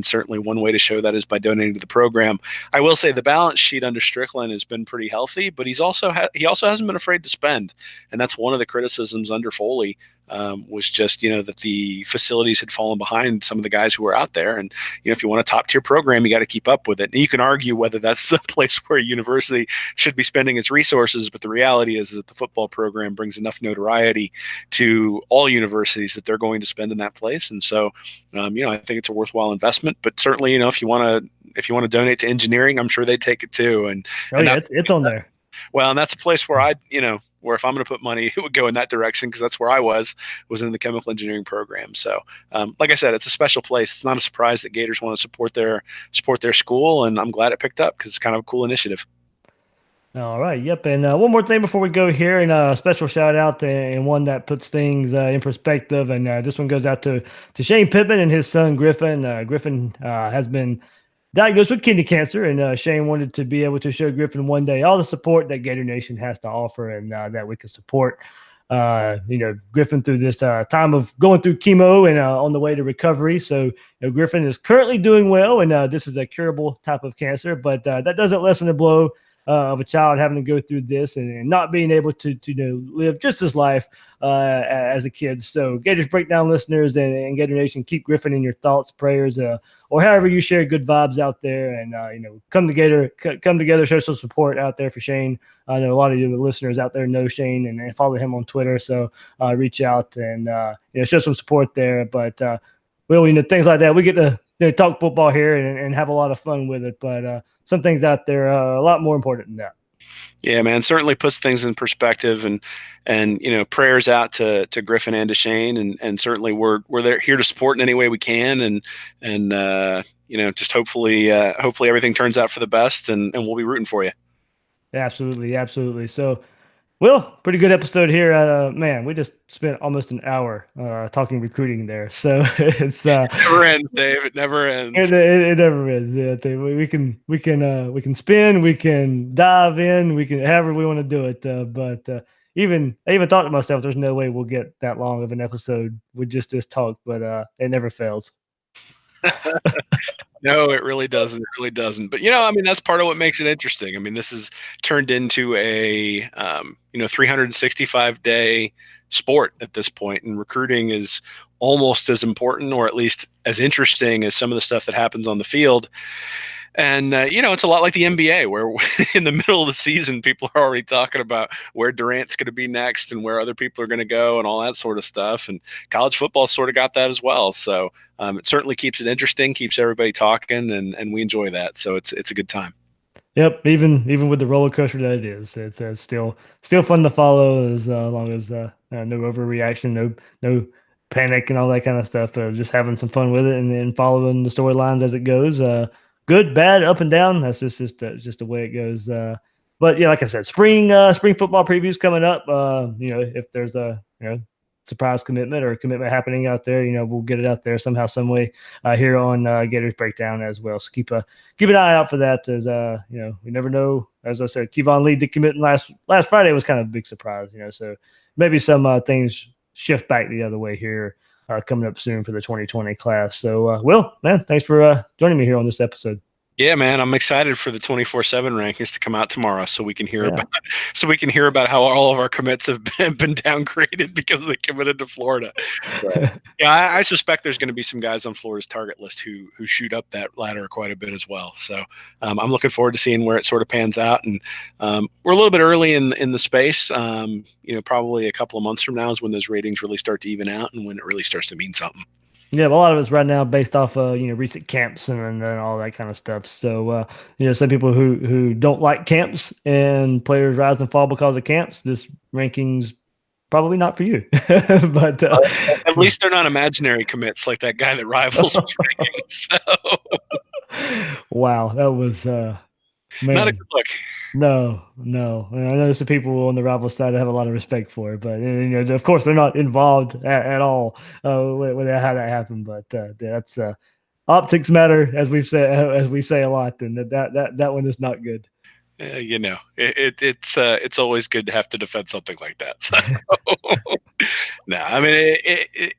certainly one way to show that is by donating to the program. I will say the balance sheet under Strickland has been pretty healthy, but he also hasn't been afraid to spend, and that's one of the criticisms under Foley. Was just that the facilities had fallen behind some of the guys who were out there, and if you want a top tier program, you got to keep up with it. And you can argue whether that's the place where a university should be spending its resources, but the reality is that the football program brings enough notoriety to all universities that they're going to spend in that place. And so, I think it's a worthwhile investment. But certainly, if you want to donate to engineering, I'm sure they take it too. And it's on there. Well, and that's a place where where if I'm going to put money, it would go in that direction, because that's where I was in the chemical engineering program. So, like I said, it's a special place. It's not a surprise that Gators want to support their school, and I'm glad it picked up because it's kind of a cool initiative. All right. Yep. And one more thing before we go here, and a special shout out and one that puts things in perspective. And this one goes out to Shane Pittman and his son Griffin. Griffin has been diagnosed with kidney cancer, and Shane wanted to be able to show Griffin one day all the support that Gator Nation has to offer, and that we can support Griffin through this time of going through chemo and on the way to recovery. So Griffin is currently doing well, and this is a curable type of cancer, but that doesn't lessen the blow of a child having to go through this and not being able to live just his life as a kid. So Gators Breakdown listeners and Gator Nation, keep Griffin in your thoughts, prayers, or however you share good vibes out there, and come together, show some support out there for Shane. I know a lot of you listeners out there know Shane and follow him on Twitter, so reach out and show some support there. But things like that, we get to talk football here and have a lot of fun with it, but some things out there are a lot more important than that. Yeah, man, certainly puts things in perspective, and prayers out to Griffin and to Shane, and certainly we're there here to support in any way we can, and just hopefully everything turns out for the best, and we'll be rooting for you. Absolutely. So, well, pretty good episode here. Man, we just spent almost an hour talking recruiting there. So it's it never ends, Dave. It never ends. It never ends. Yeah, we can spin, we can dive in, we can however we want to do it. But I even thought to myself, there's no way we'll get that long of an episode with just this talk. But it never fails. No, it really doesn't. It really doesn't. But that's part of what makes it interesting. I mean, this is turned into a 365-day sport at this point, and recruiting is almost as important, or at least as interesting as some of the stuff that happens on the field. And, it's a lot like the NBA, where in the middle of the season, people are already talking about where Durant's going to be next and where other people are going to go and all that sort of stuff. And college football sort of got that as well. So it certainly keeps it interesting, keeps everybody talking, and we enjoy that. So it's a good time. Yep, even with the roller coaster that it is, it's still fun to follow as long as no overreaction, no panic and all that kind of stuff. Just having some fun with it and then following the storylines as it goes. Good, bad, up and down. That's just the way it goes. But yeah, like I said, spring football previews coming up. If there's a surprise commitment or a commitment happening out there, we'll get it out there somehow, some way here on Gators Breakdown as well. So keep an eye out for that, as we never know. As I said, Keyvone Lee decommitting last Friday was kind of a big surprise, so maybe some things shift back the other way here coming up soon for the 2020 class. So Will, man, thanks for joining me here on this episode. Yeah, man, I'm excited for the 24/7 rankings to come out tomorrow, so we can hear about how all of our commits have been downgraded because they committed to Florida. But, yeah, I suspect there's going to be some guys on Florida's target list who shoot up that ladder quite a bit as well. So I'm looking forward to seeing where it sort of pans out. And we're a little bit early in the space. Probably a couple of months from now is when those ratings really start to even out and when it really starts to mean something. Yeah, a lot of it's right now based off recent camps and all that kind of stuff. So some people who don't like camps and players rise and fall because of camps, this ranking's probably not for you. But at least they're not imaginary commits like that guy that rivals ranking. So wow, that was not a good look. No. I know there's some people on the rival side I have a lot of respect for, but of course they're not involved at all with how that happened. But that's optics matter, as we say a lot, and that one is not good. It's always good to have to defend something like that. So. No, I mean,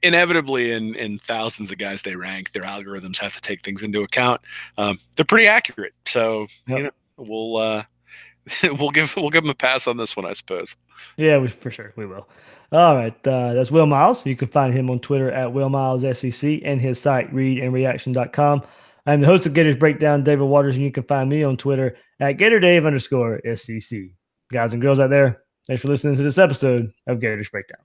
inevitably in thousands of guys they rank, their algorithms have to take things into account. They're pretty accurate, so yep. We'll give them a pass on this one, I suppose. Yeah, for sure we will. All right, that's Will Miles. You can find him on Twitter at WillMilesSEC and his site readandreaction.com. I'm the host of Gators Breakdown, David Waters, and you can find me on Twitter at GatorDave_SEC. Guys and girls out there, thanks for listening to this episode of Gators Breakdown.